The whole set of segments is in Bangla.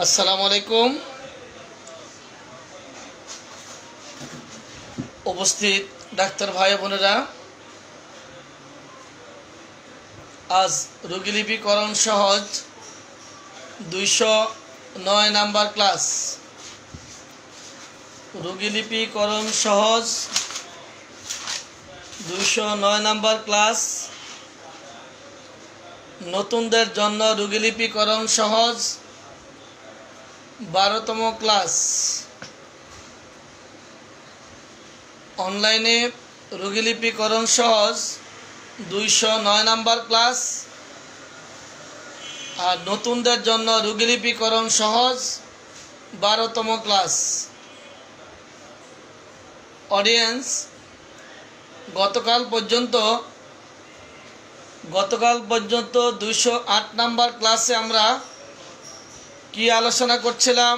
আসসালামু আলাইকুম। উপস্থিত ডাক্তার ভাই বোনেরা, আজ রোগীলিপিকরণ সহজ 209 নাম্বার ক্লাস। রোগীলিপিকরণ সহজ 209 নাম্বার ক্লাস। নতুনদের জন্য রোগীলিপিকরণ সহজ 12তম ক্লাস। অনলাইনে রোগীলিপিকরণ সহজ 209 নাম্বার ক্লাস, আর নতুনদের জন্য রোগীলিপিকরণ সহজ 12তম ক্লাস। অডিয়েন্স, গতকাল পর্যন্ত 208 নাম্বার ক্লাসে আমরা কি আলোচনা করছিলাম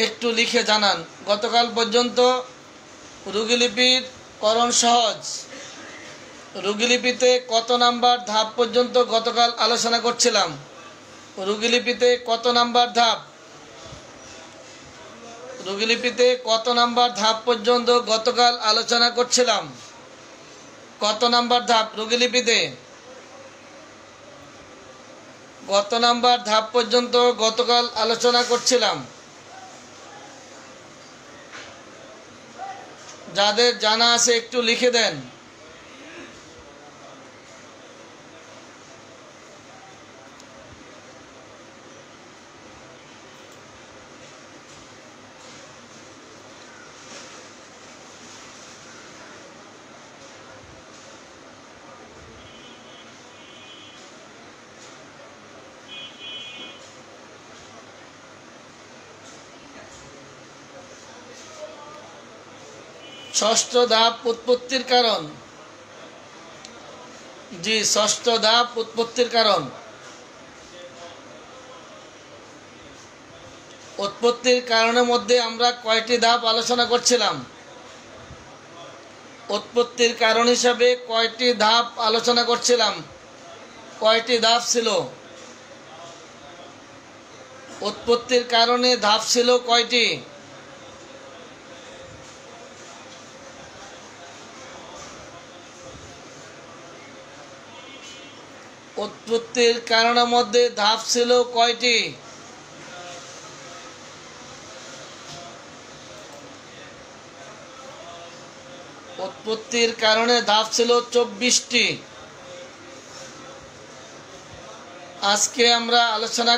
একটু লিখে জানান। গতকাল পর্যন্ত রোগীলিপিকরণ সহজ রোগীলিপিতে কত নাম্বার ধাপ পর্যন্ত গতকাল আলোচনা করছিলাম? রোগীলিপিতে কত নাম্বার ধাপ? রোগীলিপিতে কত নাম্বার ধাপ পর্যন্ত গতকাল আলোচনা করছিলাম? কত নাম্বার ধাপ রোগীলিপিতে? কত নাম্বার ধাপ পর্যন্ত গতকাল আলোচনা করছিলাম? যাদের জানা আছে একটু লিখে দেন। ষষ্ঠ ধাপ উৎপত্তির কারণ। জি, ষষ্ঠ ধাপ উৎপত্তির কারণ। উৎপত্তির কারণের মধ্যে আমরা কয়টি ধাপ আলোচনা করছিলাম? উৎপত্তির কারণ হিসাবে কয়টি ধাপ আলোচনা করছিলাম? কয়টি ধাপ ছিল? উৎপত্তির কারণে ধাপ ছিল কয়টি? উৎপত্তির কারণের মধ্যে ধাপ ছিল কয়টি? উৎপত্তির কারণে ধাপ ছিল 24টি। আজকে আমরা আলোচনা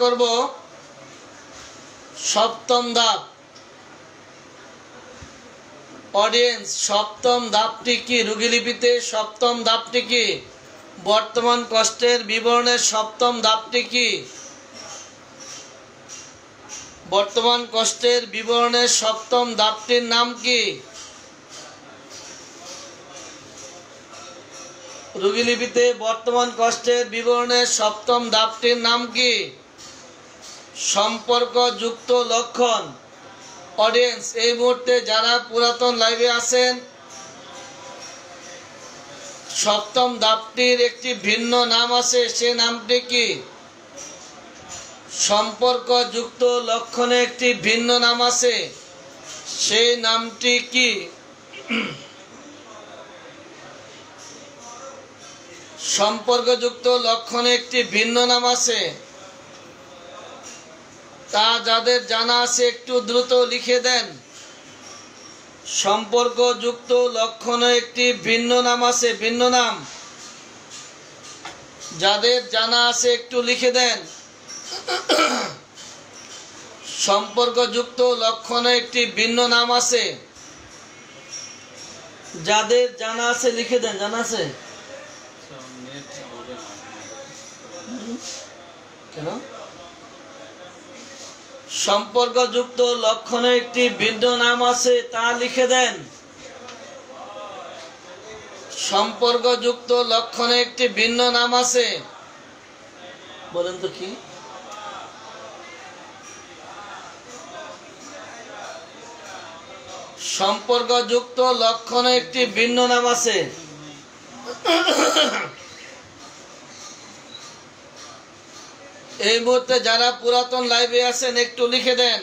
করব সপ্তম ধাপ। অডিয়েন্স, সপ্তম ধাপটি কি? রোগীলিপিতে সপ্তম ধাপটি কি? বর্তমান কষ্টের বিবরণের সপ্তম ধাপটি কি? বর্তমান কষ্টের বিবরণের সপ্তম ধাপটির নাম কি? রোগীলিপিতে বর্তমান কষ্টের বিবরণের সপ্তম ধাপটির নাম কি? সম্পর্কযুক্ত লক্ষণ। অডিয়েন্স, এই মুহূর্তে যারা পুরাতন লাইভে আছেন, সপ্তম ধাপটির একটি ভিন্ন নাম আছে, সে নামটি কি? সম্পর্কযুক্ত লক্ষণে একটি ভিন্ন নাম আছে, সেই নামটি কি? সম্পর্কযুক্ত লক্ষণে একটি ভিন্ন নাম আছে, তা যাদের জানা আছে একটু দ্রুত লিখে দেন। সম্পর্কযুক্ত লক্ষণে একটি ভিন্ন নাম আছে, ভিন্ন নাম যাদের জানা আছে একটু লিখে দেন। সম্পর্কযুক্ত লক্ষণে একটি ভিন্ন নাম আছে, যাদের জানা আছে লিখে দেন। জানা আছে কেন? সম্পর্কযুক্ত লক্ষণে একটি ভিন্ন নাম আছে, তা লিখে দেন। সম্পর্কযুক্ত লক্ষণে একটি ভিন্ন নাম আছে, বলেন তো কি? সম্পর্কযুক্ত লক্ষণে একটি ভিন্ন নাম আছে। এই মুহূর্তে যারা পুরাতন লাইভে আছেন একটু লিখে দেন,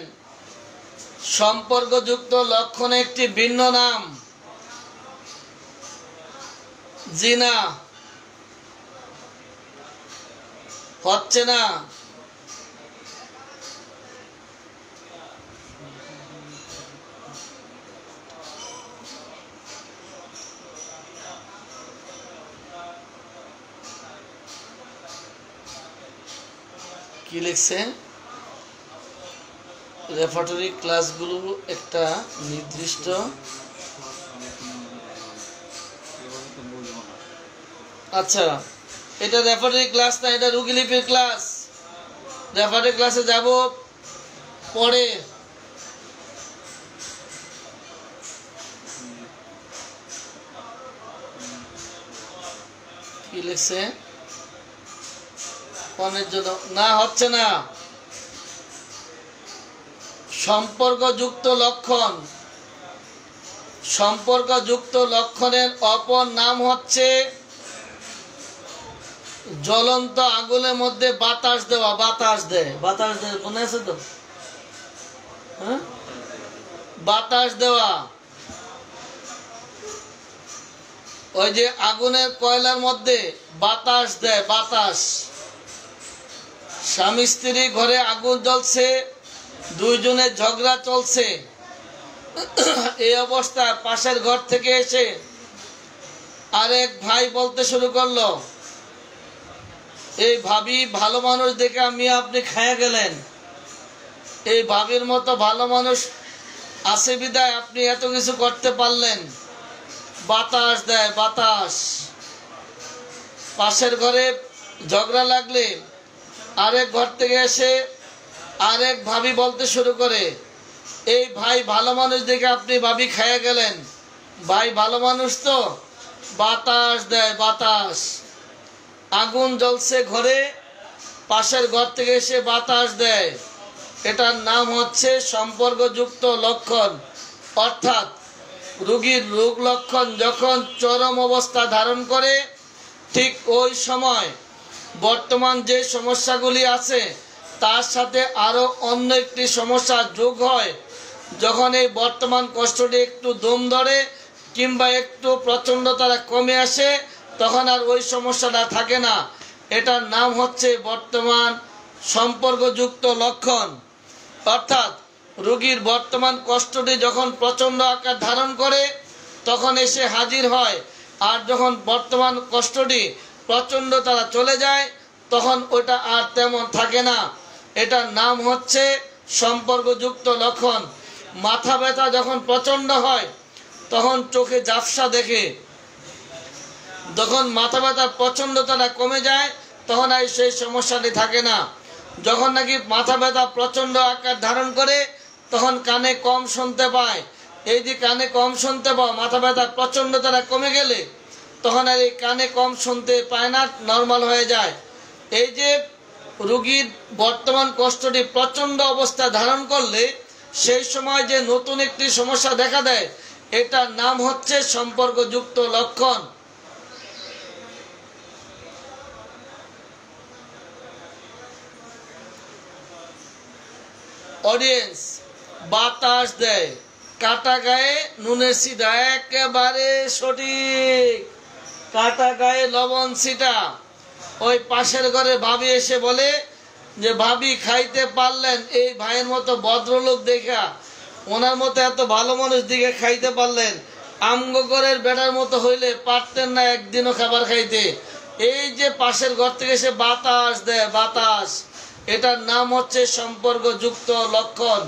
সম্পর্কযুক্ত লক্ষণে একটি ভিন্ন নাম। জিনা হচ্ছে না। কি লিখছে? রেফারেটরি ক্লাসগুলো একটা নির্দিষ্ট আচ্ছা, এটা রেফারেটরি ক্লাস না, এটা রুগীলিপির ক্লাস। রেফারেটরি ক্লাসে যাব পরে। কি লিখছে? পনের জন্য না, হচ্ছে না। সম্পর্কযুক্ত লক্ষণ, সম্পর্কযুক্ত লক্ষণের অপর নাম হচ্ছে জ্বলন্ত আগুনের মধ্যে বাতাস দেওয়া। বাতাস দেয়, বাতাস দেয়, মনে আছে তো? হ্যাঁ, বাতাস দেওয়া। ওই যে আগুনের কয়লার মধ্যে বাতাস দেয়, বাতাস। স্বামী স্ত্রী ঘরে আগুন জ্বলছে, দুইজনের ঝগড়া চলছে। এই অবস্থায় পাশের ঘর থেকে এসে আরেক ভাই বলতে শুরু করলো, এই ভাবি ভালো মানুষ দেখে আমি আপনি খায়া গেলেন। এই ভাবির মতো ভালো মানুষ আছে বিদায় আপনি এত কিছু করতে পারলেন। বাতাস দেয়, বাতাস। পাশের ঘরে ঝগড়া লাগলে আরেক ঘর থেকে এসে আরেক ভাবি বলতে শুরু করে, এই ভাই ভালো মানুষ দেখে আপনি ভাবি খায়া গেলেন। ভাই ভালো মানুষ তো? বাতাস দেয়, বাতাস। আগুন জ্বলছে ঘরে, পাশের ঘর থেকে এসে বাতাস দেয়। এটার নাম হচ্ছে সম্পর্কযুক্ত লক্ষণ। অর্থাৎ রোগীর রোগ লক্ষণ যখন চরম অবস্থা ধারণ করে, ঠিক ওই সময় বর্তমান যে সমস্যাগুলি আছে তার সাথে আরো অন্য একটি সমস্যা যোগ হয়। যখন এই বর্তমান কষ্টটি একটু দম ধরে কিংবা একটু প্রচণ্ডতা কমে আসে, তখন আর ওই সমস্যাটা থাকে না। এটার নাম হচ্ছে বর্তমান সম্পর্কযুক্ত লক্ষণ। অর্থাৎ রোগীর বর্তমান কষ্টটি যখন প্রচণ্ড আকার ধারণ করে তখন এসে হাজির হয়, আর যখন বর্তমান কষ্টটি প্রচণ্ডতা চলে যায় তখন ওটা আর তেমন থাকে না। এটার নাম হচ্ছে সম্পর্কযুক্ত লক্ষণ। মাথা ব্যথা যখন প্রচণ্ড হয় তখন চোখে ঝাপসা দেখে, যখন মাথা ব্যথার প্রচণ্ডতাটা কমে যায় তখন আর সেই সমস্যাটি থাকে না। যখন নাকি মাথা ব্যথা প্রচণ্ড আকার ধারণ করে তখন কানে কম শুনতে পায়। এই যে কানে কম শুনতে পাওয়া, মাথা ব্যথা প্রচণ্ডতাটা কমে গেলে তখন আর এই কানে কম শুনতে পায় না, নর্মাল হয়ে যায়। এই যে রোগীর বর্তমান কষ্টটি প্রচণ্ড অবস্থা ধারণ করলে সেই সময় যে নতুন একটি সমস্যা দেখা দেয়, এটার নাম হচ্ছে সম্পর্কযুক্ত লক্ষণ। অডিয়েন্স, বাতাস দেয়, কাটা গায়ে নুনের ছিটা, একেবারে সঠিক। কাটা গায়ে লবণ ছিটা। ওই পাশের ঘরে ভাবি এসে বলে যে ভাবি খাইতে পারলেন, এই ভাইয়ের মতো ভদ্রলোক দেখা, ওনার মতো এত ভালো মানুষ দিকে খাইতে পারলেন। আমগরের বেটার মতো হইলে পারতেন না একদিনও খাবার খাইতে। এই যে পাশের ঘর থেকে এসে বাতাস দেয়, বাতাস। এটার নাম হচ্ছে সম্পর্কযুক্ত লক্ষণ।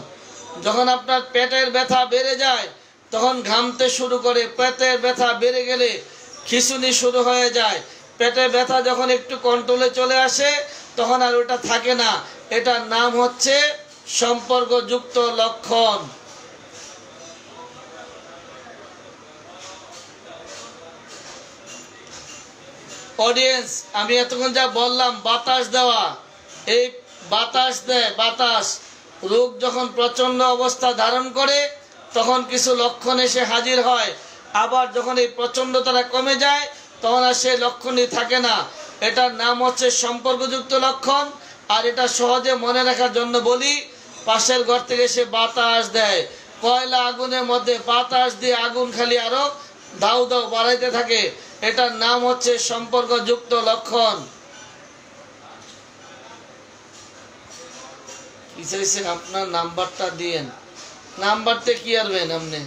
যখন আপনার পেটের ব্যথা বেড়ে যায় তখন ঘামতে শুরু করে, পেটের ব্যথা বেড়ে গেলে খিঁচুনি শুরু হয়ে যায়। পেটের ব্যথা যখন একটু কন্ট্রোলে চলে আসে তখন আর ওটা থাকে না। এটার নাম হচ্ছে সম্পর্কযুক্ত লক্ষণ। অডিয়েন্স, আমি এতক্ষণ যা বললাম বাতাস দেওয়া, এই বাতাস দেয়, বাতাস রোগ যখন প্রচণ্ড অবস্থা ধারণ করে তখন কিছু লক্ষণ এসে হাজির হয়, আবার যখন এই প্রচণ্ডতাটা কমে যায় তখন আর সেই লক্ষণই থাকে না। এটার নাম হচ্ছে সম্পর্কযুক্ত লক্ষণ। আর এটা সহজে মনে রাখার জন্য বলি, পাশের ঘর থেকে সে বাতাস দেয়, কয়লা আগুনের মধ্যে বাতাস দিয়ে আগুন খালি আরো দাউ দাউ বাড়াইতে থাকে, এটার নাম হচ্ছে সম্পর্কযুক্ত লক্ষণ। আপনার নাম্বারটা দিয়েন, নাম্বারটা কি আরবেন আপনি,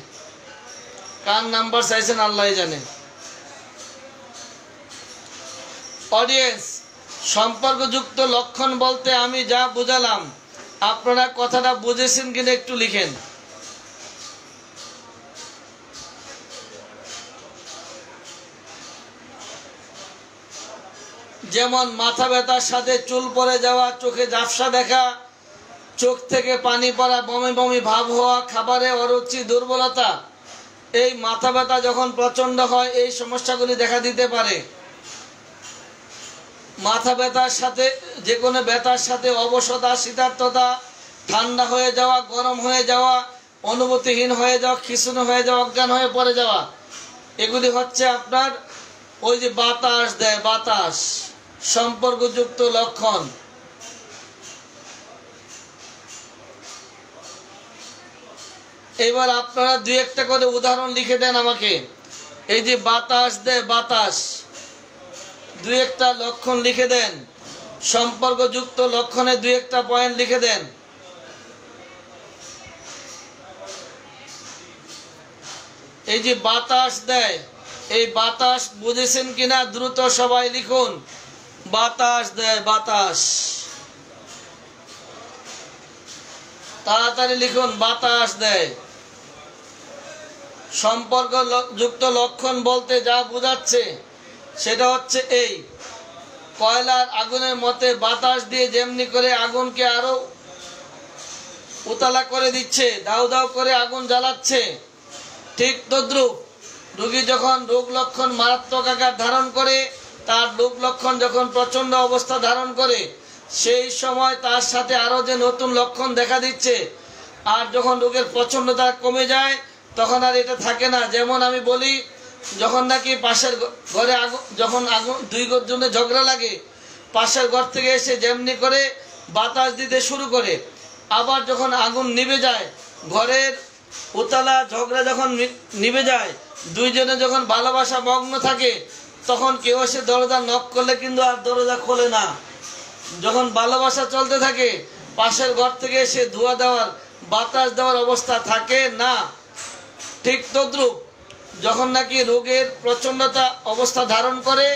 কার নাম্বার চাইছেন আল্লাহ জানে। অডিয়েন্স, সম্পর্কযুক্ত লক্ষণ বলতে আমি যা বুঝালাম আপনারা কথাটা বুঝেছেন কিনা একটু লিখেন। যেমন মাথা ব্যথার সাথে চুল পড়ে যাওয়া, চোখে ঝাপসা দেখা, চোখ থেকে পানি পড়া, বমি বমি ভাব হওয়া, খাবারে অরুচি, দুর্বলতা, এই মাথা ব্যথা যখন প্রচন্ড হয় এই সমস্যাগুলি দেখা দিতে পারে। মাথা ব্যথার সাথে, যে কোনো ব্যথার সাথে অবসতা, শীতার্থতা, ঠান্ডা হয়ে যাওয়া, গরম হয়ে যাওয়া, অনুভূতিহীন হয়ে যাওয়া, খিঁচুনি হয়ে যাওয়া, অজ্ঞান হয়ে পড়ে যাওয়া, এগুলি হচ্ছে আপনার ওই যে বাতাস দেয়, বাতাস সম্পর্কযুক্ত লক্ষণ। এবার আপনারা দুই একটা করে উদাহরণ লিখে দেন আমাকে। এই যে বাতাস দেয়, বাতাস, দুই একটা লক্ষণ লিখে দেন, সম্পর্কযুক্ত লক্ষণে দুই একটা পয়েন্ট লিখে দেন। এই যে বাতাস দেয়, এই বাতাস বুঝেছেন কিনা দ্রুত সবাই লিখুন। বাতাস দেয়, বাতাস, তাড়াতাড়ি লিখুন, বাতাস দেয়। সম্পর্কযুক্ত লক্ষণ বলতে যা বোঝাচ্ছে সেটা হচ্ছে এই, কয়লার আগুনের মতে বাতাস দিয়ে যেমনি করে আগুনকে আরো উতলা করে দিচ্ছে, দাউ দাউ করে আগুন জ্বালাচ্ছে, ঠিক তদ্রূপ রোগী যখন রোগ লক্ষণ মারাত্মক আকার ধারণ করে, তার রোগ লক্ষণ যখন প্রচন্ড অবস্থা ধারণ করে, সেই সময় তার সাথে আরো যে নতুন লক্ষণ দেখা দিচ্ছে, আর যখন রোগের প্রচন্ডতা কমে যায় তখন আর এটা থাকে না। যেমন আমি বলি, যখন নাকি পাশের ঘরে আগুন, যখন আগুন দুই জনের ঝগড়া লাগে, পাশের ঘর থেকে এসে যেমনি করে বাতাস দিতে শুরু করে, আবার যখন আগুন নিভে যায়, ঘরের উতলা ঝগড়া যখন নিভে যায়, দুইজনে যখন ভালোবাসা মগ্ন থাকে, তখন কেউ এসে দরজা নক করলে কিন্তু আর দরজা খোলে না। যখন ভালোবাসা চলতে থাকে, পাশের ঘর থেকে এসে ধোঁয়া দেওয়ার, বাতাস দেওয়ার অবস্থা থাকে না। ঠিক তদ্রূপ যখন নাকি রোগের প্রচন্ডতা অবস্থা ধারণ করে,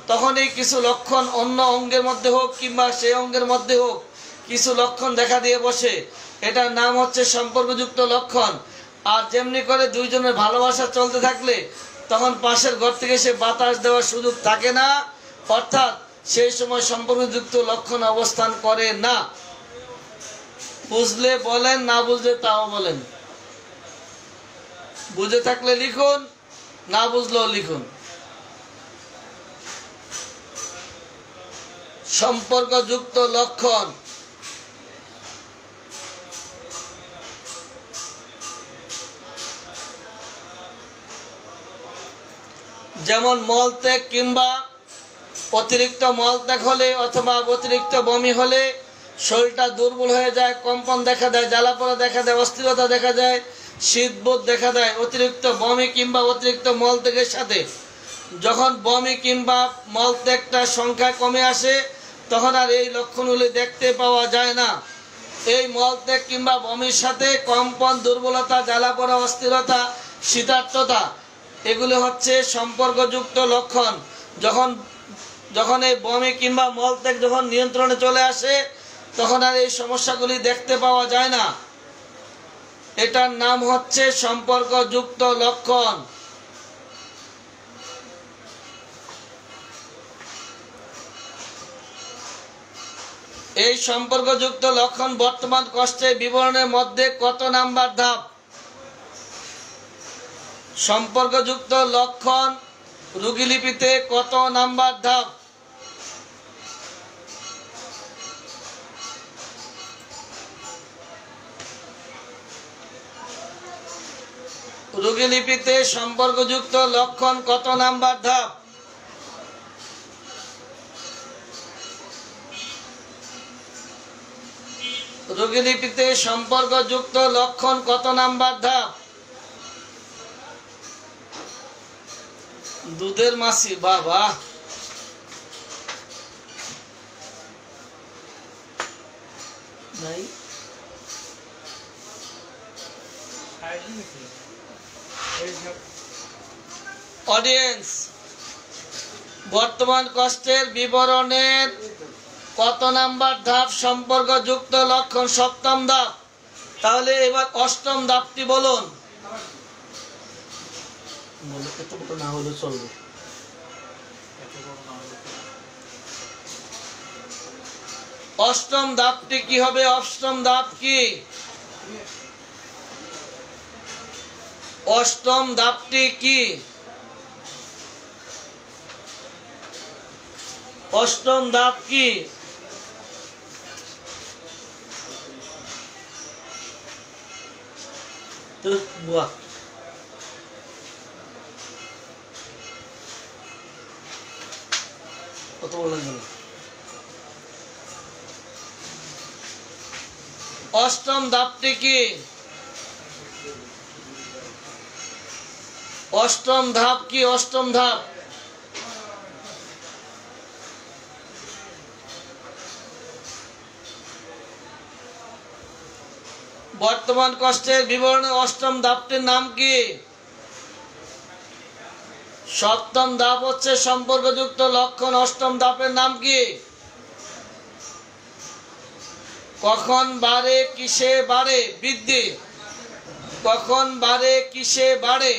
তখন এই কিছু লক্ষণ অন্য অঙ্গের মধ্যে হোক কিংবা সেই অঙ্গের মধ্যে হোক কিছু লক্ষণ দেখা দিয়ে বসে, এটার নাম হচ্ছে সম্পর্কযুক্ত লক্ষণ। আর যেমনি করে দুইজনের ভালোবাসা চলতে থাকলে তখন পাশের ঘর থেকে সে বাতাস দেওয়ার সুযোগ থাকে না, অর্থাৎ সেই সময় সম্পর্কযুক্ত লক্ষণ অবস্থান করে না। বুঝলে বলেন, না বুঝলে তাও বলেন। বুঝে থাকলে লিখুন, না বুঝলেও লিখুন। সম্পর্কযুক্ত লক্ষণ, যেমন মলত্যাগ কিংবা অতিরিক্ত মলত্যাগ হলে অথবা অতিরিক্ত বমি হলে শরীরটা দুর্বল হয়ে যায়, কম্পন দেখা দেয়, জ্বালাপোড়া দেখা দেয়, অস্থিরতা দেখা যায়, শীতবোধ দেখা দেয়। অতিরিক্ত বমি কিংবা অতিরিক্ত মলত্যাগের সাথে যখন বমি কিংবা মলত্যাগটা সংখ্যা কমে আসে তখন আর এই লক্ষণগুলি দেখতে পাওয়া যায় না। এই মলত্যাগ কিংবা বমির সাথে কম্পন, দুর্বলতা, জ্বালাপোড়া, অস্থিরতা, শীতার্থতা, এগুলো হচ্ছে সম্পর্কযুক্ত লক্ষণ। যখন এই বমি কিংবা মলত্যাগ যখন নিয়ন্ত্রণে চলে আসে তখন আর এই সমস্যাগুলি দেখতে পাওয়া যায় না। এটার নাম হচ্ছে সম্পর্কযুক্ত লক্ষণ। এই সম্পর্কযুক্ত লক্ষণ বর্তমান কষ্টের বিবরণের মধ্যে কত নাম্বার ধাপ? সম্পর্কযুক্ত লক্ষণ রোগী লিপিতে কত নাম্বার ধাপ? রোগী লিপিতে সম্পর্কযুক্ত লক্ষণ কত নাম্বার ধাপ? রোগী লিপিতে সম্পর্কযুক্ত লক্ষণ কত নাম্বার ধাপ? দুধের মাছি, বাবা। নাই অডিয়েন্স, বর্তমান কষ্টের বিবরণের কত নাম্বার ধাপ সম্পর্কযুক্ত লক্ষণ? সপ্তম ধাপ। তাহলে এবার অষ্টম ধাপটি বলুন। না হলে চলবে। অষ্টম ধাপটি কি হবে? অষ্টম ধাপ কি? অষ্টম ধাপটি কি? অষ্টম ধাপ কি? কত বললেন? অষ্টম ধাপটি কি? অষ্টম ধাপ কি? অষ্টম ধাপ বর্তমান কষ্টের বিবরণে অষ্টম ধাপটির নাম কি? সপ্তম ধাপ হচ্ছে সম্পর্কযুক্ত লক্ষণ। অষ্টম ধাপের নাম কি? কখন বাড়ে, কিসে বাড়ে বৃদ্ধি? কখন বাড়ে, কিসে বাড়ে?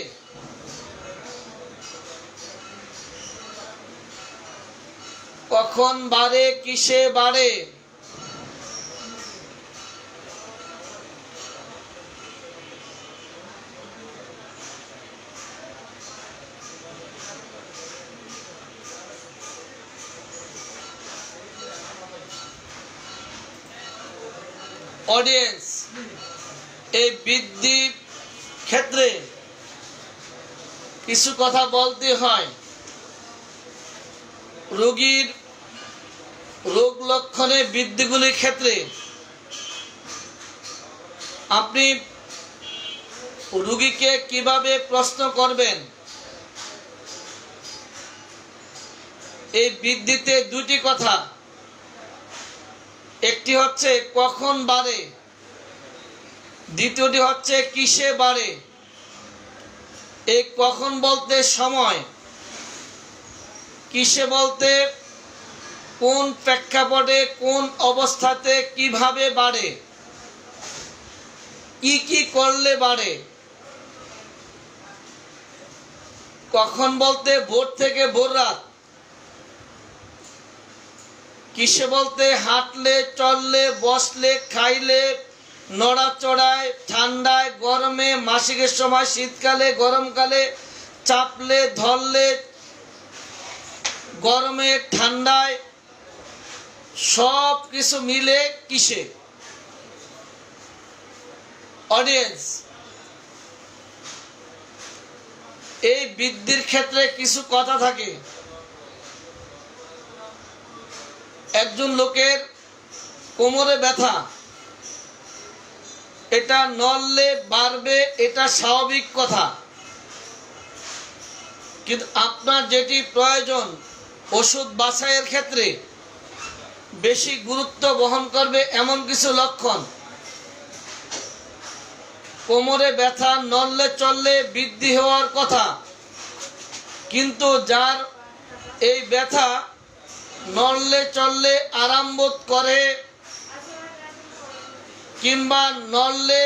কখন বাড়ে, কিসে বাড়ে? অডিয়েন্স, এই বৃদ্ধি ক্ষেত্রে কিছু কথা বলতে হয়। রোগীর রোগ লক্ষণে বৃদ্ধিগুলির ক্ষেত্রে আপনি রোগীকে কিভাবে প্রশ্ন করবেন? এই বৃদ্ধিতে দুটি কথা। একটি হচ্ছে কখন বাড়ে, দ্বিতীয়টি হচ্ছে কিসে বাড়ে। এই কখন বলতে সময়, কিসে বলতে কোন প্রেক্ষাপটে, কোন অবস্থাতে, কিভাবে বাড়ে, কি করলে বাড়ে। কখন বলতে ভোর থেকে ভোর রাত। কিসে বলতে হাঁটলে, চললে, বসলে, খাইলে, নড়াচড়ায়, ঠান্ডায়, গরমে, মাসিকের সময়, শীতকালে, গরমকালে, চাপলে, ধরলে, গরমে, ঠান্ডায়, সব কিছু মিলে কিসে। অডিয়েন্স, এই বৃদ্ধির ক্ষেত্রে কিছু কথা থাকে। একজন লোকের কোমরে ব্যথা, এটা নড়লে বাড়বে, এটা স্বাভাবিক কথা। কিন্তু আপনার যেটি প্রয়োজন ওষুধ বাছাইয়ের ক্ষেত্রে বেশি গুরুত্ব বহন করবে এমন কিছু লক্ষণ। কোমরে ব্যথা নড়লে চললে বৃদ্ধি হওয়ার কথা, কিন্তু যার এই ব্যথা নড়লে চললে আরাম বোধ করে, কিংবা নড়লে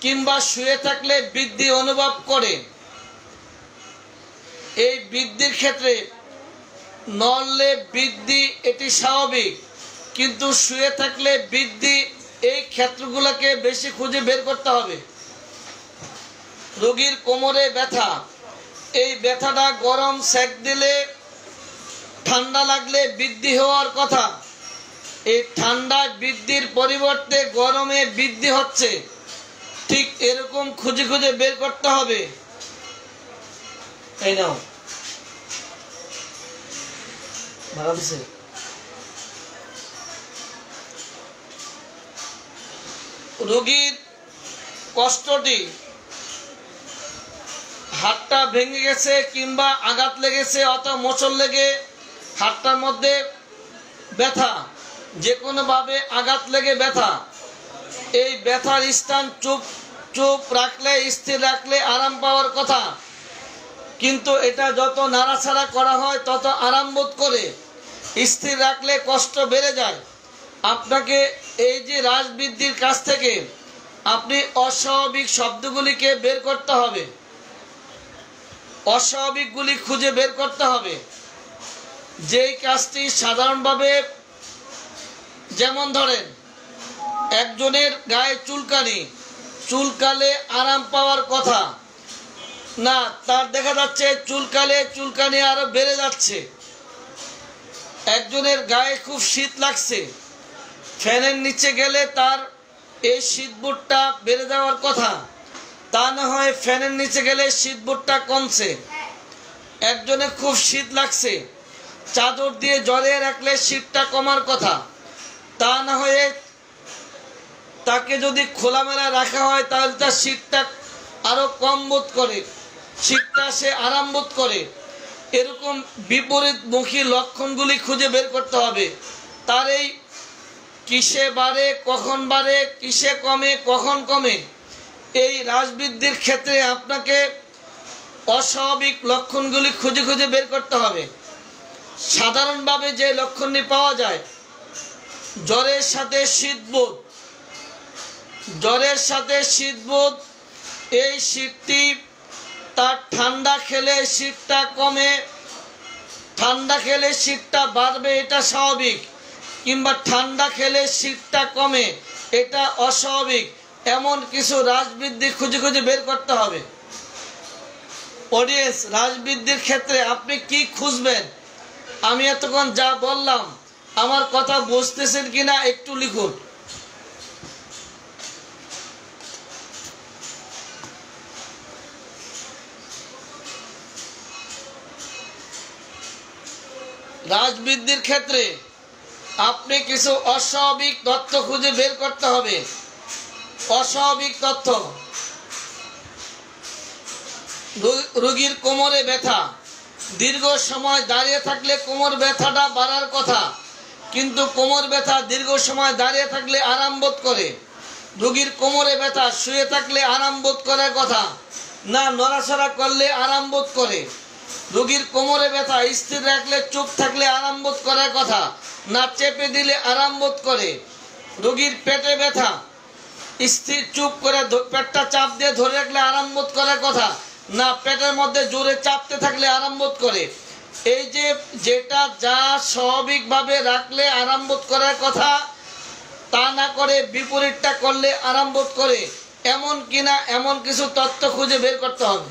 কিংবা শুয়ে থাকলে বৃদ্ধি অনুভব করে, এই বৃদ্ধির ক্ষেত্রে নড়লে বৃদ্ধি এটি স্বাভাবিক, কিন্তু শুয়ে থাকলে বৃদ্ধি, এই ক্ষেত্রগুলোকে বেশি খুঁজে বের করতে হবে। রোগীর কোমরে ব্যথা, এই ব্যথাটা গরম সেক দিলে ঠান্ডা লাগলে বৃদ্ধি হওয়ার কথা, এই ঠান্ডায় বৃদ্ধির পরিবর্তে গরমে বৃদ্ধি হচ্ছে। ঠিক এরকম খুঁজে খুঁজে বের করতে হবে। এই নাও ভালো দিছে। রোগীর কষ্টটি হাতটা ভেঙে গেছে কিংবা আঘাত লেগেছে অথবা মোচড় লেগে হাতটার মধ্যে ব্যথা, যে কোনোভাবে আঘাত লেগে ব্যথা, এই ব্যথার স্থান চুপ চুপ রাখলে, স্থির রাখলে আরাম পাওয়ার কথা, কিন্তু এটা যত নাড়াচাড়া করা হয় তত আরাম বোধ করে। স্থির রাখলে কষ্ট বেড়ে যায়। আপনাকে এই যে রাজবৃদ্ধির কাছ থেকে আপনি অস্বাভাবিক শব্দগুলিকে বের করতে হবে, অস্বাভাবিকগুলি খুঁজে বের করতে হবে। যেই কাজটি সাধারণভাবে, যেমন ধরেন একজনের গায়ে চুলকানি, চুলকালে আরাম পাওয়ার কথা না, তার দেখা যাচ্ছে চুলকালে চুলকানি আরো বেড়ে যাচ্ছে। একজনের গায়ে খুব শীত লাগছে, ফ্যানের নিচে গেলে তার এই শীতবোধটা বেড়ে যাওয়ার কথা, তা না হয় ফ্যানের নিচে গেলে শীতবোধটা কমছে। একজনের খুব শীত লাগছে, চাদর দিয়ে জড়িয়ে রাখলে শীতটা কমার কথা, তা না হয়ে তাকে যদি খোলামেলা রাখা হয় তাহলে তার শীতটা আরো কম বোধ করে, শীতটা সে আরাম বোধ করে। এরকম বিপরীতমুখী লক্ষণগুলি খুঁজে বের করতে হবে। তার এই কিসে বাড়ে কখন বাড়ে, কিসে কমে কখন কমে, এই রাজবৃদ্ধির ক্ষেত্রে আপনাকে অস্বাভাবিক লক্ষণগুলি খুঁজে খুঁজে বের করতে হবে। সাধারণভাবে যে লক্ষণটি পাওয়া যায়, জ্বরের সাথে শীতবোধ, জ্বরের সাথে শীতবোধ, এই শীতটি তার ঠান্ডা খেলে শীতটা কমে, ঠান্ডা খেলে শীতটা বাড়বে এটা স্বাভাবিক, কিংবা ঠান্ডা খেলে শীতটা কমে এটা অস্বাভাবিক। এমন কিছু রাজবৃদ্ধি খুঁজে খুঁজে বের করতে হবে। অডিয়েন্স, রাজবৃদ্ধির ক্ষেত্রে আপনি কি খুঁজবেন? আমি এতক্ষণ যা বললাম আমার কথা বুঝতেছেন কিনা একটু লিখুন। রাজবৃদ্ধির ক্ষেত্রে আপনি কিছু অস্বাভাবিক তথ্য খুঁজে বের করতে হবে। অস্বাভাবিক তথ্য, রোগীর কোমরে ব্যথা, দীর্ঘ সময় দাঁড়িয়ে থাকলে কোমর ব্যথাটা বাড়ার কথা, কিন্তু কোমর ব্যথা দীর্ঘ সময় দাঁড়িয়ে থাকলে আরাম বোধ করে। রোগীর কোমরে ব্যথা শুয়ে থাকলে আরাম বোধ করার কথা না, নড়াচড়া করলে আরাম বোধ করে। রোগীর কোমরে ব্যথা স্থির রাখলে, চুপ থাকলে আরাম বোধ করার কথা না, চেপে দিলে আরাম বোধ করে। রোগীর পেটে ব্যথা স্থির চুপ করে পেটটা চাপ দিয়ে ধরে রাখলে আরাম বোধ করার কথা না, পেটের মধ্যে জোরে চাপতে থাকলে আরাম বোধ করে। এই যে যেটা যা স্বাভাবিকভাবে রাখলে আরাম বোধ করার কথা, তা না করে বিপরীতটা করলে আরাম বোধ করে, এমন কিনা এমন কিছু তথ্য খুঁজে বের করতে হবে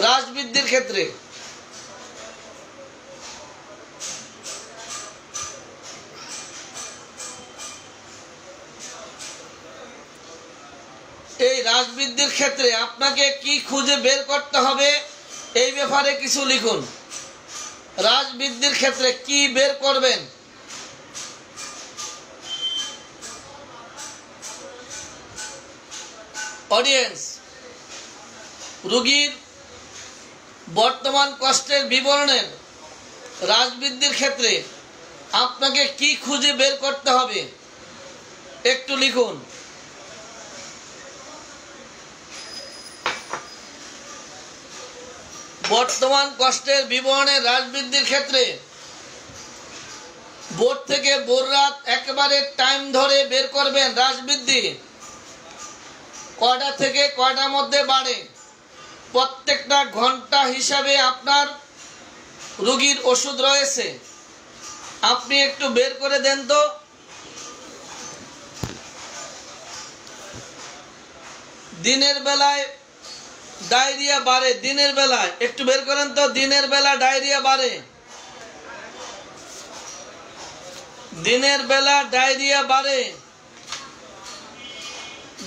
রাজবৃদ্ধির ক্ষেত্রে। এই রাজবৃদ্ধির ক্ষেত্রে আপনাকে কি খুঁজে বের করতে হবে এই ব্যাপারে কিছু লিখুন। রাজবৃদ্ধির ক্ষেত্রে কি বের করবেন? অডিয়েন্স, রোগীর বর্তমান কষ্টের বিবরণের রাজবৃদ্ধির ক্ষেত্রে আপনাকে কি খুঁজে বের করতে হবে একটু লিখুন। বর্তমান কষ্টের বিবরণের রাজবৃদ্ধির ক্ষেত্রে ভোর থেকে ভোর রাত একেবারে টাইম ধরে বের করবেন। রাজবৃদ্ধি কয়টা থেকে কয়টার মধ্যে বাড়ে, প্রত্যেকটা ঘন্টা হিসাবে আপনার রোগীর ওষুধ রয়েছে, আপনি একটু বের করে দেন তো। দিনের বেলায় ডায়রিয়া বাড়ে দিনের বেলায়, একটু বের করেন তো, দিনের বেলা ডায়রিয়া বাড়ে, দিনের বেলা ডায়রিয়া বাড়ে,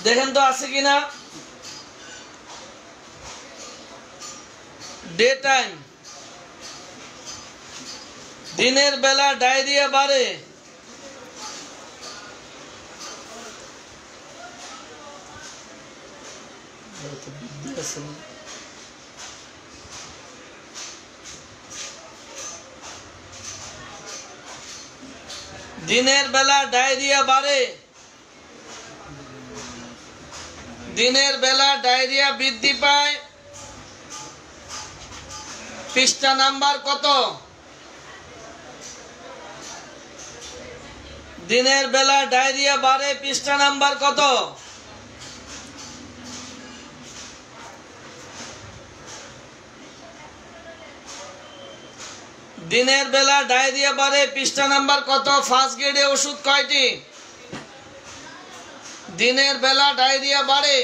দেখেন তো আছে কিনা। ডে টাইম, দিনের বেলা ডায়রিয়া বাড়ে, দিনের বেলা ডায়রিয়া বাড়ে, দিনের বেলা ডায়রিয়া বৃদ্ধি পায়। পৃষ্ঠা নাম্বার কত? দিনের বেলা ডায়রিয়া বাড়ে, পৃষ্ঠা নাম্বার কত? দিনের বেলা ডায়রিয়া বাড়ে, পৃষ্ঠা নাম্বার কত? ফার্স্ট গ্রেডে ওষুধ কয়টি? দিনের বেলা ডায়রিয়া বাড়ে,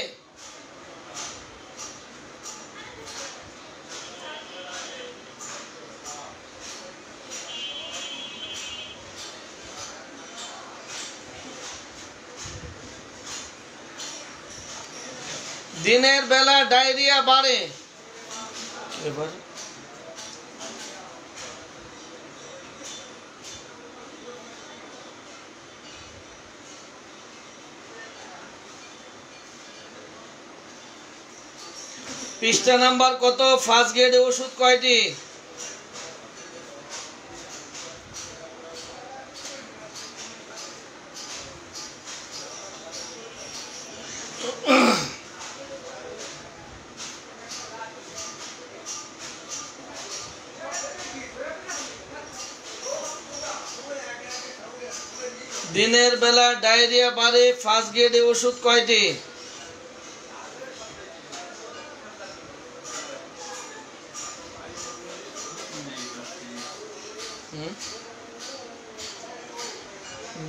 দিনের বেলা ডায়রিয়া বাড়ে। পৃষ্ঠা নাম্বার কত? ফার্স্ট গ্রেডে ওষুধ কয়টি? দিনের বেলা ডায়রিয়া বাড়ে, ফার্স্ট গ্রেডে ওষুধ কয়টি?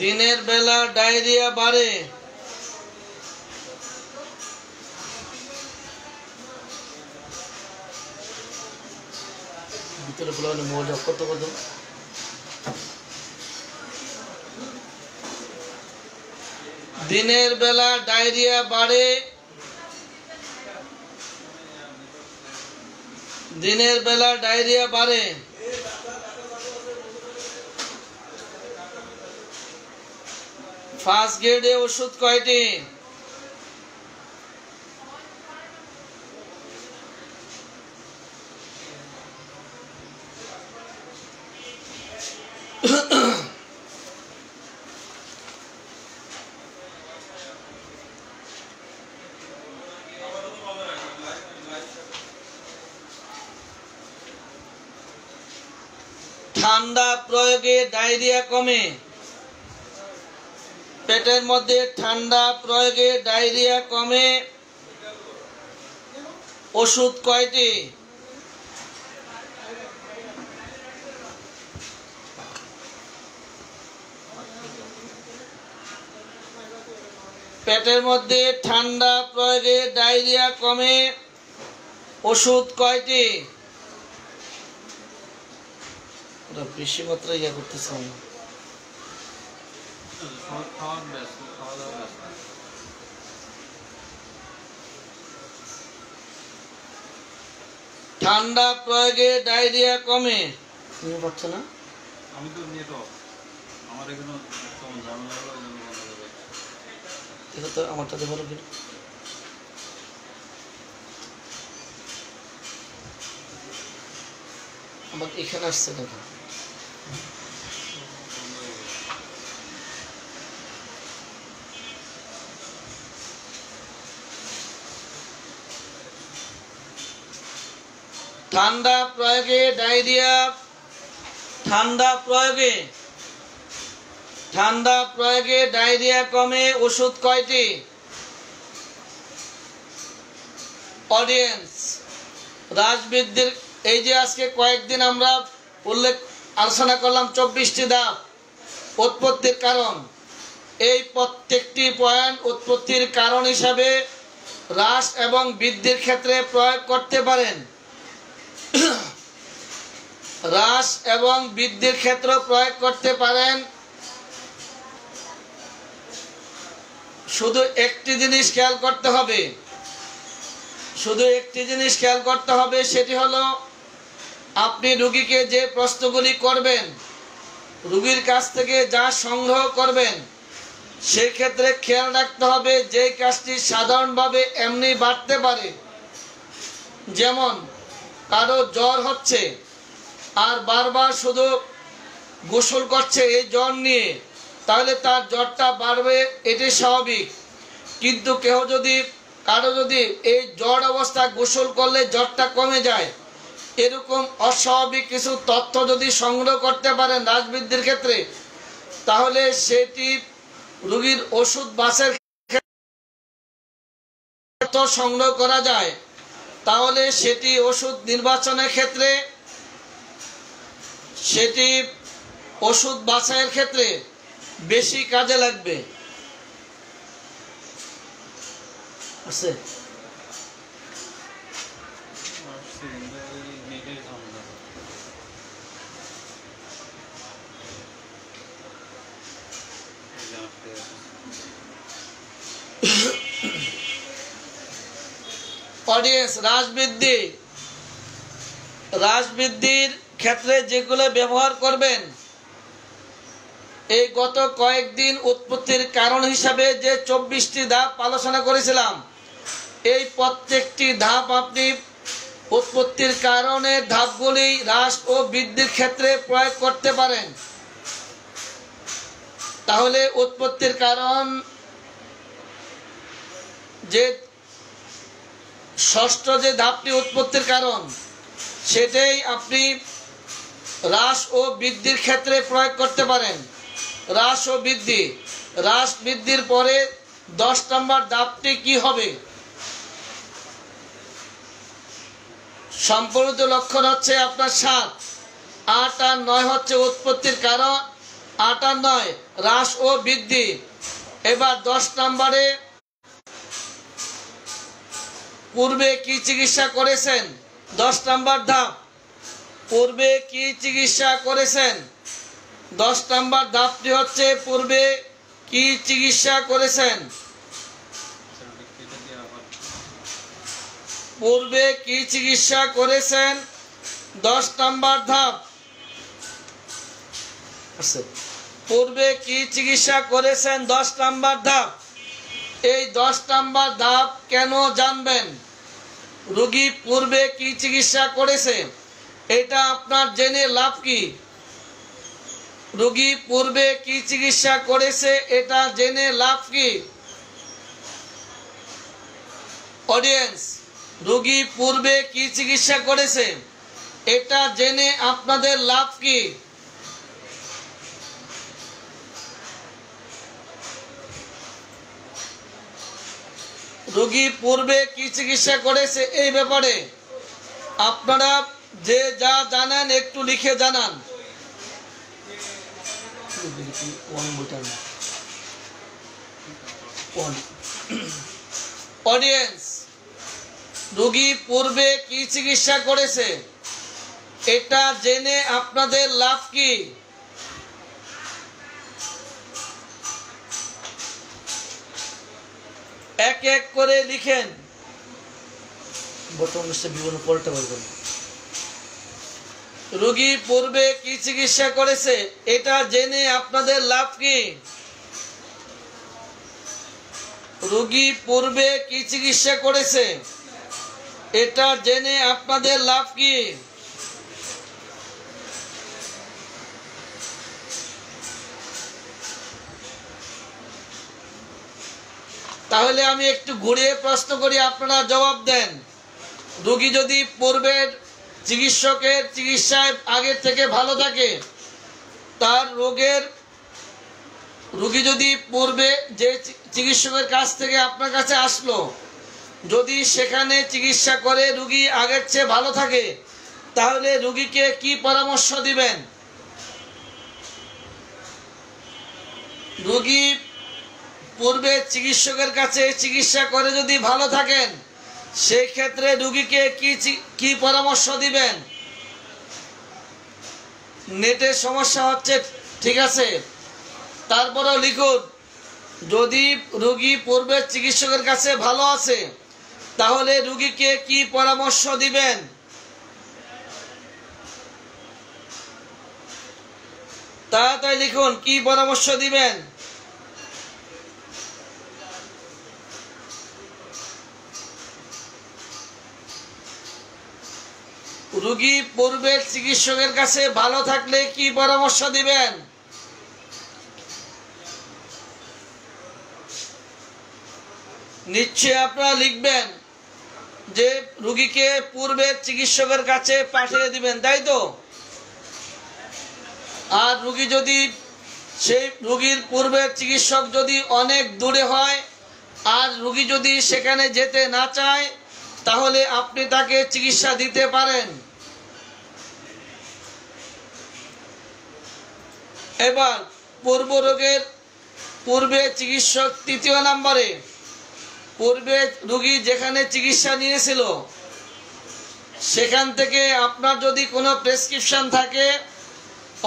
দিনের বেলা ডায়রিয়া বাড়ে, ভিতরে বলা মোবাইল কত কত। দিনের বেলা ডায়রিয়া বাড়ে, দিনের বেলা ডায়রিয়া বাড়ে, ফার্স্ট গ্রেডে ওষুধ কয়টি? ঠান্ডা প্রয়োগে ডায়রিয়া কমে, পেটের মধ্যে ঠান্ডা প্রয়োগে ডায়রিয়া কমে, ওষুধ কয়টি? পেটের মধ্যে ঠান্ডা প্রয়োগে ডায়রিয়া কমে, ওষুধ কয়টি? বেশি মাত্রায় ইয়া করতেছে না। ঠান্ডা প্রয়োগে ডায়রিয়া কমে, তুমি পাচ্ছ না? আমি তো নিয়ে তো আমার এখানে ঝামেলা হলো, দেখো তো আমারটা দেখো কি আমার এখানে আসছে দেখো। ঠান্ডা প্রয়োগে ডায়রিয়া, ঠান্ডা প্রয়োগে ডায়রিয়া কমে, ওষুধ কয়টি? অডিয়েন্স, রাজবৃদ্ধির এই যে আজকে কয়েকদিন আমরা আলোচনা করলাম 24টি ধাপ উৎপত্তির কারণ, এই প্রত্যেকটি পয়েন্ট উৎপত্তির কারণ হিসাবে হ্রাস এবং বৃদ্ধির ক্ষেত্রে প্রয়োগ করতে পারেন। হ্রাস এবং বৃদ্ধির ক্ষেত্রে প্রয়োগ করতে পারেন। শুধু একটি জিনিস খেয়াল করতে হবে, সেটি হলো আপনি রোগীকে যে প্রশ্নগুলি করবেন, রোগীর কাছ থেকে যা সংগ্রহ করবেন, সেই ক্ষেত্রে খেয়াল রাখতে হবে যে কাজটি সাধারণভাবে এমনি বাড়তে পারে। যেমন কারো জ্বর হচ্ছে আর বারবার শুধু গোসল করছে এই জ্বর নিয়ে, তাহলে তার জ্বরটা বাড়বে, এটি স্বাভাবিক। কিন্তু কারো যদি এই জ্বর অবস্থা গোসল করলে জ্বরটা কমে যায়, এরকম অস্বাভাবিক কিছু তথ্য যদি সংগ্রহ করতে পারেন হ্রাস বৃদ্ধির ক্ষেত্রে, তাহলে সেটি রোগীর ওষুধ বাছাইয়ের ক্ষেত্রে সংগ্রহ করা যায়, তাহলে সেটি ওষুধ নির্বাচনের ক্ষেত্রে, সেটি ওষুধ বাছাইয়ের ক্ষেত্রে বেশি কাজে লাগবে। অডিয়েন্স, হ্রাস বৃদ্ধির ক্ষেত্রে যেগুলো ব্যবহার করবেন, এই গত কয়েকদিন উৎপত্তির কারণ হিসাবে যে 24টি ধাপ আলোচনা করেছিলাম, এই প্রত্যেকটি ধাপ আপনি উৎপত্তির কারণের ধাপগুলি হ্রাস ও বৃদ্ধির ক্ষেত্রে প্রয়োগ করতে পারেন। তাহলে উৎপত্তির কারণ যে ষষ্ঠ যে ধাপটি উৎপত্তির কারণ, সেটাই আপনি হ্রাস ও বৃদ্ধির ক্ষেত্রে প্রয়োগ করতে পারেন। হ্রাস ও বৃদ্ধি, হ্রাস বৃদ্ধির পরে 10 নম্বর ধাপটি কি হবে? সম্পূর্ণ লক্ষণ হচ্ছে আপনার 7, 8 আর 9 হচ্ছে উৎপত্তির কারণ, 8 আর 9 হ্রাস ও বৃদ্ধি। এবার 10 নম্বরে পূর্বে কি চিকিৎসা করেছেন, 10 নম্বর ধাপ, পূর্বে কি চিকিৎসা করেছেন। 10 নম্বর ধাপটি হচ্ছে পূর্বে কি চিকিৎসা করেছেন। পূর্বে কি চিকিৎসা করেছেন 10 নম্বর ধাপ। পূর্বে কি চিকিৎসা করেছেন 10 নম্বর ধাপ। এই 10 নম্বর ধাপ কেন জানবেন? রোগী পূর্বে কি চিকিৎসা করেছে, এটা আপনার জেনে লাভ কি? রোগী পূর্বে কি চিকিৎসা করেছে এটা জেনে লাভ কি? অডিয়েন্স, রোগী পূর্বে কি চিকিৎসা করেছে এটা জেনে আপনাদের লাভ কি? রোগী পূর্বে কি চিকিৎসা করেছে এই ব্যাপারে আপনারা যে যা জানেন একটু লিখে জানান। অডিয়েন্স, রোগী পূর্বে কি চিকিৎসা করেছে এটা জেনে আপনাদের লাভ কি? এক এক করে লিখেন। রোগী পূর্বে কি চিকিৎসা করেছে এটা জেনে আপনাদের লাভ কি? রোগী পূর্বে কি চিকিৎসা করেছে এটা জেনে আপনাদের লাভ কি? তাহলে আমি একটু ঘুরিয়ে প্রশ্ন করি, আপনারা জবাব দেন। রোগী যদি পূর্বের চিকিৎসকের চিকিৎসায় আগের থেকে ভালো থাকে, তার রোগী যদি পূর্বে যে চিকিৎসকের কাছ থেকে আপনার কাছে আসলো, যদি সেখানে চিকিৎসা করে রোগী আগের চেয়ে ভালো থাকে, তাহলে রোগীকে কি পরামর্শ দিবেন? রোগী পূর্বে চিকিৎসকের কাছে চিকিৎসা করে যদি ভালো থাকেন, সেই ক্ষেত্রে রোগীকে কি পরামর্শ দিবেন? নেটের সমস্যা হচ্ছে, ঠিক আছে, তারপরেও লিখুন। যদি রোগী পূর্বের চিকিৎসকের কাছে ভালো আছে, তাহলে রোগীকে কি পরামর্শ দিবেন? তাড়াতাড়ি লিখুন, কি পরামর্শ দিবেন? রোগী পূর্বের চিকিৎসকের কাছে ভালো থাকলে কি পরামর্শ দিবেন? নিশ্চয়ই আপনারা লিখবেন যে রোগীকে পূর্বের চিকিৎসকের কাছে পাঠিয়ে দিবেন, তাই তো? আর রোগী যদি সেই রোগীর পূর্বের চিকিৎসক যদি অনেক দূরে হয় আর রোগী যদি সেখানে যেতে না চায়, তাহলে আপনি তাকে চিকিৎসা দিতে পারেন। এবার পূর্বে চিকিৎসক, তৃতীয় নম্বরে, পূর্বে রোগী যেখানে চিকিৎসা নিয়েছিল সেখান থেকে আপনার যদি কোনো প্রেসক্রিপশন থাকে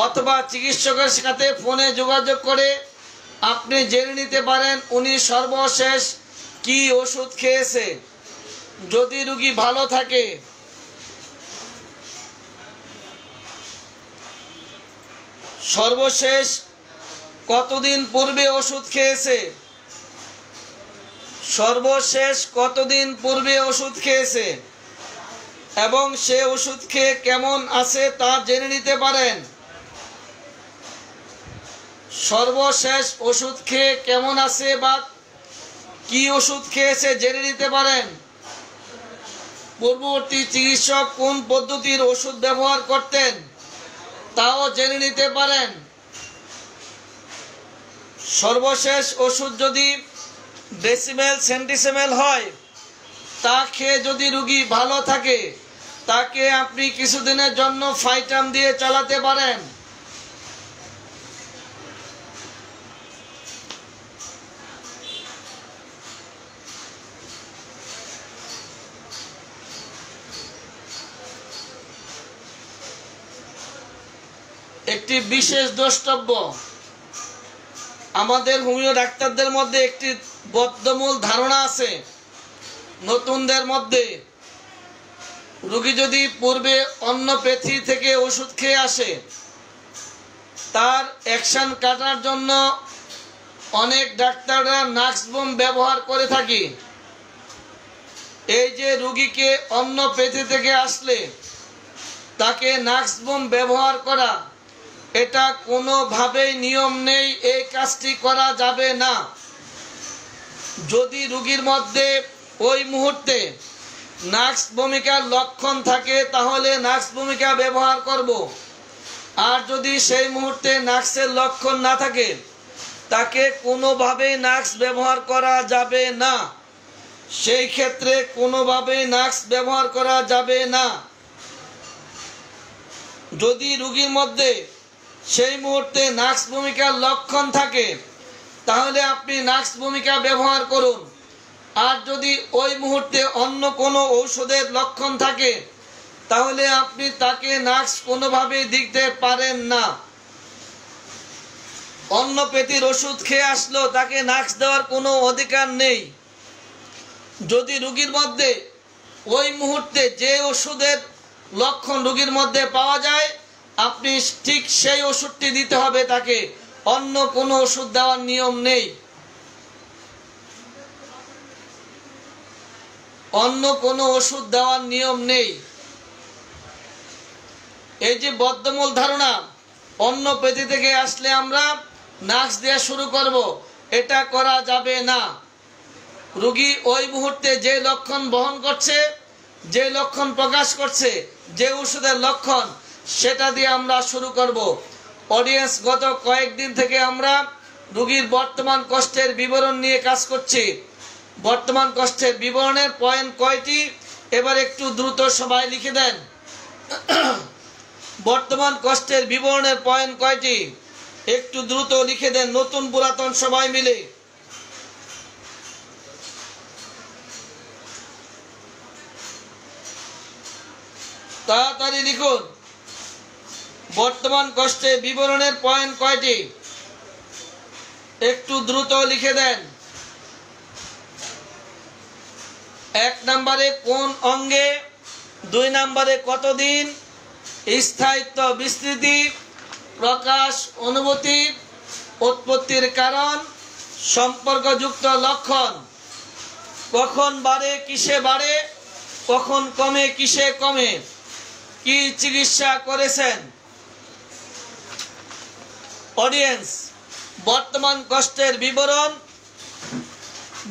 অথবা চিকিৎসকের সাথে ফোনে যোগাযোগ করে আপনি জেনে নিতে পারেন উনি সর্বশেষ কি ওষুধ খেয়েছে। যদি রোগী ভালো থাকে, সর্বশেষ কতদিন পূর্বে ওষুধ খেয়েছে, সর্বশেষ কতদিন পূর্বে ওষুধ খেয়েছে এবং সে ওষুধ খেয়ে কেমন আছে তা জেনে নিতে পারেন। সর্বশেষ ওষুধ খেয়ে কেমন আছে বা কি ওষুধ খেয়েছে জেনে নিতে পারেন। পূর্ববর্তী চিকিৎসক কোন পদ্ধতির ওষুধ ব্যবহার করতেন তাও জেনে নিতে পারেন। সর্বশেষ ওষুধ যদি ডেসিমেল সেন্টিসিমেল হয়, তা খেয়ে যদি রোগী ভালো থাকে, তাকে আপনি কিছুদিনের জন্য ফাইটাম দিয়ে চালাতে পারেন। একটি বিশেষ দ্রষ্টব্য, আমাদের হোমিও ডাক্তারদের মধ্যে একটি বদ্ধমূল ধারণা আছে নতুনদের মধ্যে, রোগী যদি পূর্বে অন্যপ্যাথি থেকে ওষুধ খেয়ে আসে, তার অ্যাকশন কাটার জন্য অনেক ডাক্তাররা নাক্সবুম ব্যবহার করে থাকি। এই যে রোগীকে অন্যপ্যাথি থেকে আসলে তাকে নাক্সবুম ব্যবহার করা, এটা কোনোভাবেই নিয়ম নেই, এই কাজটি করা যাবে না। যদি রোগীর মধ্যে ওই মুহূর্তে নাক্স ভূমিকার লক্ষণ থাকে তাহলে নাক্স ভূমিকা ব্যবহার করব, আর যদি সেই মুহূর্তে নাক্সের লক্ষণ না থাকে তাকে কোনোভাবেই নাক্স ব্যবহার করা যাবে না। সেই ক্ষেত্রে কোনোভাবেই নাক্স ব্যবহার করা যাবে না। যদি রোগীর মধ্যে সেই মুহূর্তে নাক্স ভূমিকার লক্ষণ থাকে তাহলে আপনি নাক্স ভূমিকা ব্যবহার করুন, আর যদি ওই মুহূর্তে অন্য কোনো ঔষধের লক্ষণ থাকে তাহলে আপনি তাকে নাক্স কোনোভাবেই দিতে পারেন না। অন্যপ্যাথির ওষুধ খেয়ে আসলো, তাকে নাক্স দেওয়ার কোনো অধিকার নেই। যদি রোগীর মধ্যে ওই মুহূর্তে যে ওষুধের লক্ষণ রোগীর মধ্যে পাওয়া যায়, আপনি ঠিক সেই ওষুধটি দিতে হবে তাকে, অন্য কোনো ওষুধ দেওয়ার নিয়ম নেই। অন্য কোনো ওষুধ দেওয়ার নিয়ম নেই। এই যে বদ্ধমূল ধারণা, অন্যপ্যাথি থেকে আসলে আমরা নাক্স দেওয়া শুরু করব, এটা করা যাবে না। রোগী ওই মুহূর্তে যে লক্ষণ বহন করছে, যে লক্ষণ প্রকাশ করছে, যে ওষুধের লক্ষণ, সেটা দিয়ে আমরা শুরু করব। অডিয়েন্স, গত কয়েকদিন থেকে আমরা রোগীর বর্তমান কষ্টের বিবরণ নিয়ে কাজ করছি। বর্তমান কষ্টের বিবরণের পয়েন্ট কয়টি এবার একটু দ্রুত সবাই লিখে দেন। বর্তমান কষ্টের বিবরণের পয়েন্ট কয়টি একটু দ্রুত লিখে দেন, নতুন পুরাতন সবাই মিলে। তাড়াতাড়ি লিখুন। বর্তমান কষ্টের বিবরণের পয়েন্ট কয়টি? একটু দ্রুত লিখে দেন। 1 নম্বরে কোন অঙ্গে, 2 নম্বরে কতদিন, স্থায়িত্ব বিস্তৃতি, প্রকাশ অনুভূতি, উৎপত্তির কারণ, সম্পর্কযুক্ত লক্ষণ, কখন বাড়ে কিসে বাড়ে, কখন কমে কিসে কমে, কি চিকিৎসা করেছেন। অডিয়েন্স, বর্তমান কষ্টের বিবরণ,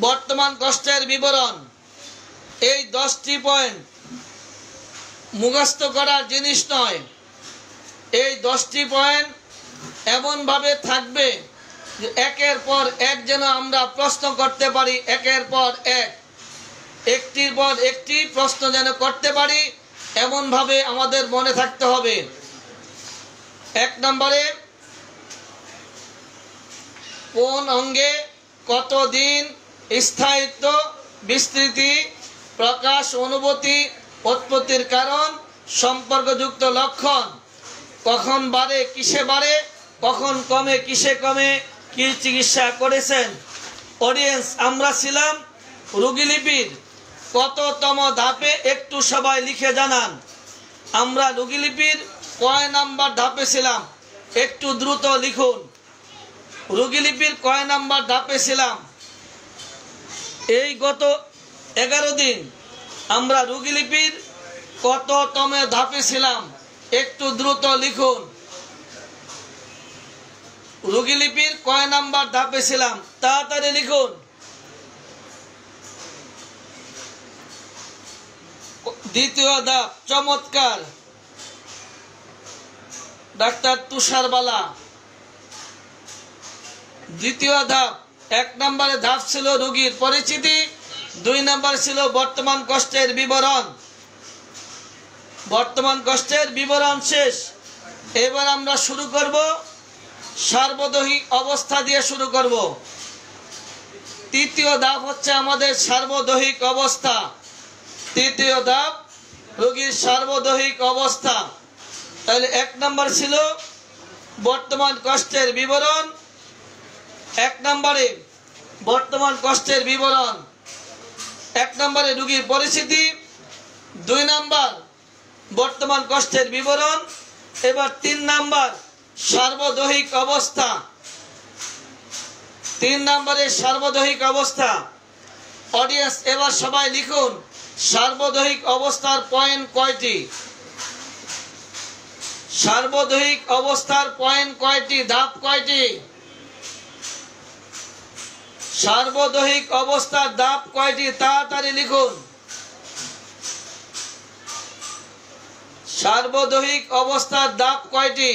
বর্তমান কষ্টের বিবরণ এই 10টি পয়েন্ট মুখস্থ করার জিনিস নয়। এই 10টি পয়েন্ট এমনভাবে থাকবে যে একের পর এক যেন আমরা প্রশ্ন করতে পারি, একের পর এক, একটির পর একটি প্রশ্ন যেন করতে পারি, এমনভাবে আমাদের মনে থাকতে হবে। 1 নম্বরে কোন অঙ্গে কতদিন, স্থায়িত্ব বিস্তৃতি, প্রকাশ অনুভূতি, উৎপত্তির কারণ, সম্পর্কযুক্ত লক্ষণ, কখন বাড়ে কিসে বাড়ে, কখন কমে কিসে কমে, কি চিকিৎসা করেছেন। অডিয়েন্স, আমরা ছিলাম রোগীলিপির কততম ধাপে একটু সবাই লিখে জানান। আমরা রোগীলিপির কয় নাম্বার ধাপে ছিলাম? একটু দ্রুত লিখুন। রোগীলিপির কয় নাম্বার ধাপে ছিলাম? এই গত 11 দিন আমরা রোগীলিপির কততম ধাপে ছিলাম? একটু দ্রুত লিখুন। রোগীলিপির কয় নাম্বার ধাপে ছিলাম? তাড়াতাড়ি লিখুন। দ্বিতীয় ধাপ, চমৎকার, ডাক্তার তুষার বালা। দ্বিতীয় ধাপ, 1 নম্বরে ধাপ ছিল রোগীর পরিচিতি, 2 নম্বর ছিল বর্তমান কষ্টের বিবরণ। বর্তমান কষ্টের বিবরণ শেষ। এবার আমরা শুরু করব সার্বদৈহিক অবস্থা দিয়ে শুরু করব। তৃতীয় ধাপ হচ্ছে আমাদের সার্বদৈহিক অবস্থা। তৃতীয় ধাপ রোগীর সার্বদৈহিক অবস্থা। তাহলে 1 নম্বর ছিল বর্তমান কষ্টের বিবরণ। 1 নম্বরে বর্তমান কষ্টের বিবরণ, 1 নম্বরে রোগীর পরিস্থিতি, 2 নম্বর বর্তমান কষ্টের বিবরণ। এবার 3 নম্বর সার্বদৈহিক অবস্থা। 3 নম্বরে সার্বদৈহিক অবস্থা। অডিয়েন্স, এবার সবাই লিখুন সার্বদৈহিক অবস্থার পয়েন্ট কয়টি? সার্বদৈহিক অবস্থার পয়েন্ট কয়টি? ধাপ কয়টি? সার্বদৈহিক অবস্থার ধাপ কয়টি? তাড়াতাড়ি লিখুন। সার্বদৈহিক অবস্থার ধাপ কয়টি?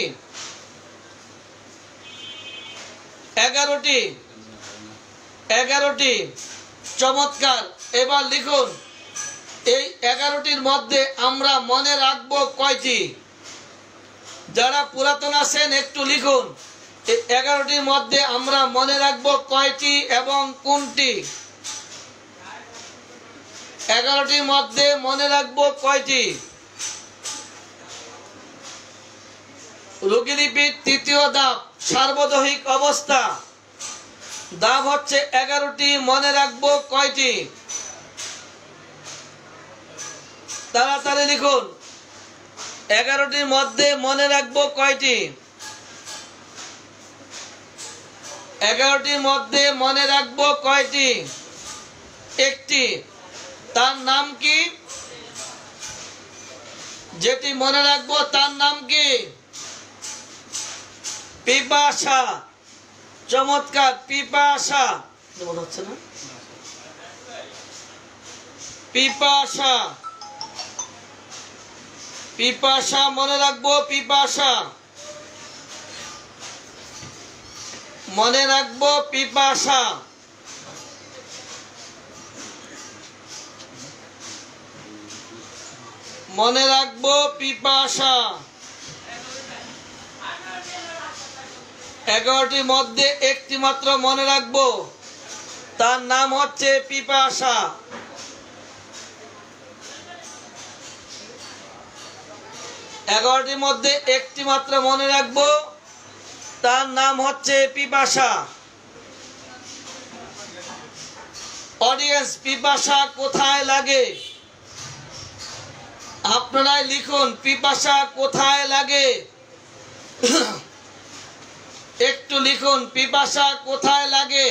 11টি। 11টি। চমৎকার। এবার লিখুন এই 11টির মধ্যে আমরা মনে রাখবো কয়টি? যারা পুরাতন আছেন একটু লিখুন এই 11টির মধ্যে আমরা মনে রাখবো কয়টি এবং কোনটি? 11টির মধ্যে মনে রাখবো কয়টি? রোগীলিপির তৃতীয় ধাপ সার্বদৈহিক অবস্থা। ধাপ হচ্ছে 11টি, মনে রাখবো কয়টি? তাড়াতাড়ি লিখুন। 11টির মধ্যে মনে রাখবো কয়টি? 11টির মধ্যে মনে রাখবো কয়টি? একটি। তার নাম কি? যেটি মনে রাখবো তার নাম কি? পিপাসা। চমৎকার, পিপাসা। মনে হচ্ছে না? পিপাসা। পিপাসা মনে রাখবো। পিপাসা মনে রাখবো। পিপাসা। মনে রাখবো পিপাসা। 11টির মধ্যে একটি মাত্র মনে রাখবো, তার নাম হচ্ছে পিপাসা। 11টির মধ্যে একটি মাত্র মনে রাখবো, তার নাম হচ্ছে পিপাসা। অডিয়েন্স, পিপাসা কোথায় লাগে? আপনারাই লিখুন, পিপাসা কোথায় লাগে? একটু লিখুন, পিপাসা কোথায় লাগে?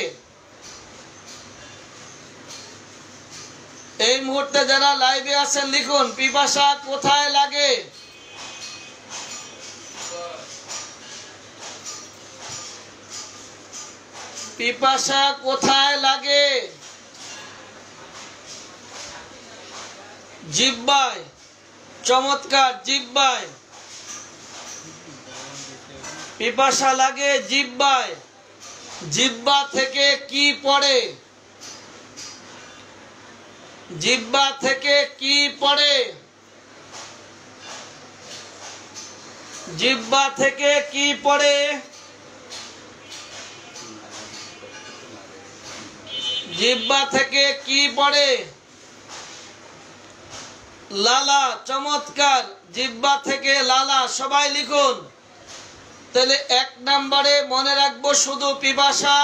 এই মুহূর্তে যারা লাইভে আছেন লিখুন, পিপাসা কোথায় লাগে? পিপাসা কোথায় লাগে? জিহ্বায়। চমৎকার, জিহ্বায়। পিপাসা লাগে জিহ্বায়। জিহ্বা থেকে কি পড়ে? জিহ্বা থেকে কি পড়ে? জিহ্বা থেকে কি পড়ে? জিহ্বা থেকে কি পড়ে? লালা। চমৎকার, জিহ্বা থেকে লালা। সবাই লিখুন। তাহলে 1 নম্বরে মনে রাখবো শুধু পিপাসা।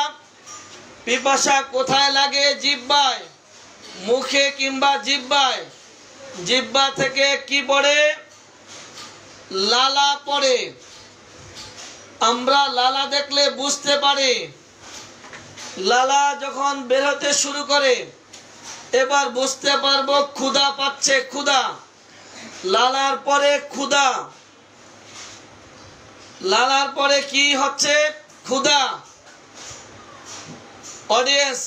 পিপাসা কোথায় লাগে? জিহ্বায়, মুখে কিংবা জিহ্বায়। জিহ্বা থেকে কি পড়ে? লালা পড়ে। আমরা লালা দেখলে বুঝতে পারি। লালা যখন বের হতে শুরু করে, এবার বুঝতে পারবো ক্ষুধা পাচ্ছে, ক্ষুধা। লালার পরে ক্ষুধা। লালার পরে কি হচ্ছে? ক্ষুধা। অডিয়েন্স,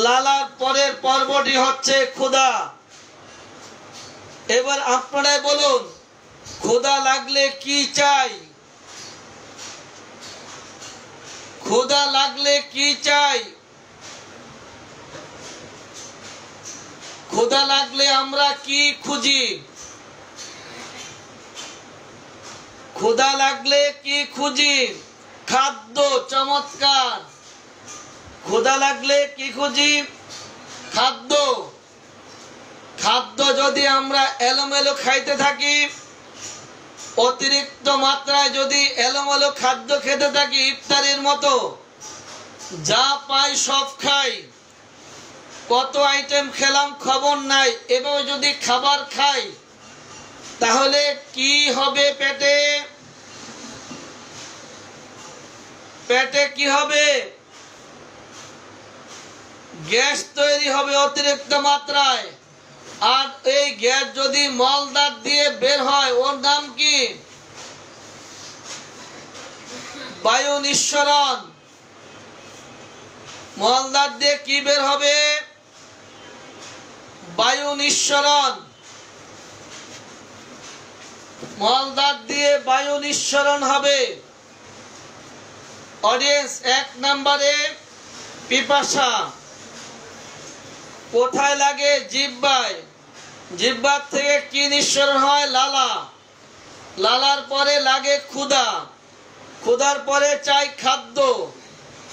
লালার পরের পর্বটি হচ্ছে ক্ষুধা। এবার আপনারাই বলুন, ক্ষুধা লাগলে কি চাই? ক্ষুধা লাগলে কি চাই? ক্ষুধা লাগলে আমরা কি খুঁজি? ক্ষুধা লাগলে কি খুঁজি? খাদ্য। চমৎকার। ক্ষুধা লাগলে কি খুঁজি? খাদ্য। খাদ্য যদি আমরা এলোমেলো খাইতে থাকি, অতিরিক্ত মাত্রায় যদি এলোমেলো খাদ্য খেতে থাকি, ইফতারির মতো যা পাই সব খাই, কত আইটেম খেলাম খবর নাই, এভাবে যদি খাবার খাই তাহলে কি হবে? পেটে পেটে কি হবে? গ্যাস তৈরি হবে অতিরিক্ত মাত্রায়। আর এই গ্যাস যদি মলদার দিয়ে বের হয়, ওর নাম কি? বায়ু নিঃসরণ। মলদার দিয়ে কি বের হবে? বায়ু নিঃসরণ। মলদার দিয়ে বায়ু নিঃসরণ হবে। অডিয়েন্স, 1 নম্বরে পিপাসা কোথায় লাগে? জিহ্বায়। জিহ্বার থেকে কি নিঃসরণ হয়? লালা। লালার পরে লাগে ক্ষুধা। ক্ষুধার পরে চাই খাদ্য।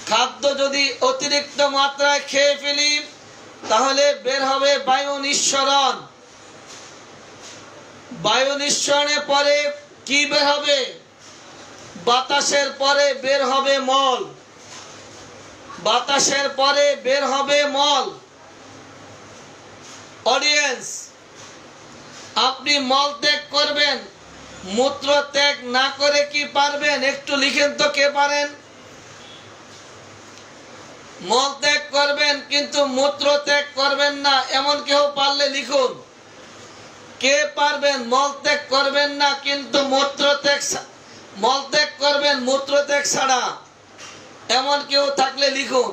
খাদ্য যদি অতিরিক্ত মাত্রায় খেয়ে ফেলি তাহলে বের হবে বায়ু নিঃসরণ। বায়ু নিঃসরণের পরে কি বের হবে? বাতাসের পরে বের হবে মল। বাতাসের পরে বের হবে মল। অডিয়েন্স, আপনি মল ত্যাগ করবেন, মূত্র ত্যাগ না করে কি পারবেন? একটু লিখেন তো, কে পারেন? মল ত্যাগ করবেন কিন্তু মূত্র ত্যাগ করবেন না, এমন কেউ পারলে লিখুন। কে পারবেন? মল ত্যাগ করবেন না কিন্তু মল ত্যাগ করবেন মূত্র ত্যাগ ছাড়া, এমন কেউ থাকলে লিখুন।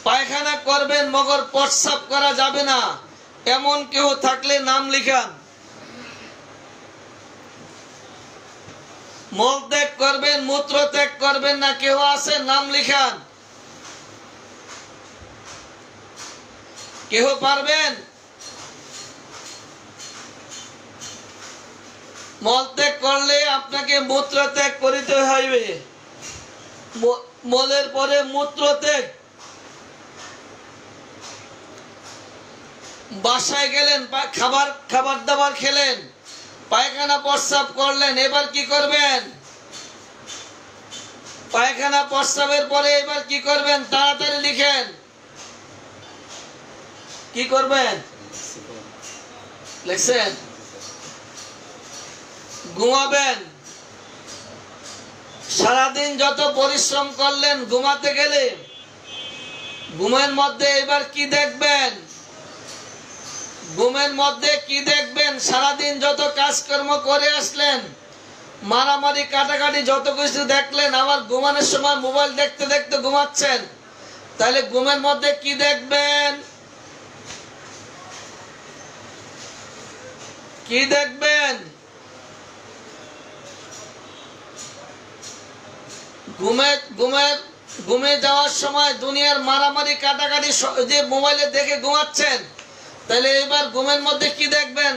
পায়খানা করবেন মগর প্রস্রাব করা যাবে না, এমন কেউ থাকলে নাম লিখান। মল ত্যাগ করবেন মূত্র ত্যাগ করবেন না, কেউ আছে? নাম লিখান। কেউ পারবেন? মল ত্যাগ করলে আপনাকে মূত্র ত্যাগ করিতে হইবে। মলের পরে মূত্র ত্যাগ। বাসায় গেলেন, খাবার দাবার খেলেন, পায়খানা প্রস্রাব করলেন, এবার কি করবেন? পায়খানা প্রস্রাবের পরে এবার কি করবেন? তাড়াতাড়ি লিখেন। কি করবেন? লিখছেন? ঘুমাবেন। সারাদিন যত পরিশ্রম করলেন, ঘুমাতে গেলে ঘুমের মধ্যে এবার কি দেখবেন? ঘুমের মধ্যে কি দেখবেন? সারাদিন যত কাজকর্ম করে আসলেন, মারামারি কাটাকাটি যত কিছু দেখলেন, আবার ঘুমানোর সময় মোবাইল দেখতে দেখতে ঘুমাচ্ছেন, তাহলে ঘুমের মধ্যে কি দেখবেন? কি দেখবেন? ঘুমে যাওয়ার সময় দুনিয়ার মারামারি কাটাকাটি যে মোবাইলে দেখে ঘুমাচ্ছেন, তাহলে এবার ঘুমের মধ্যে কি দেখবেন?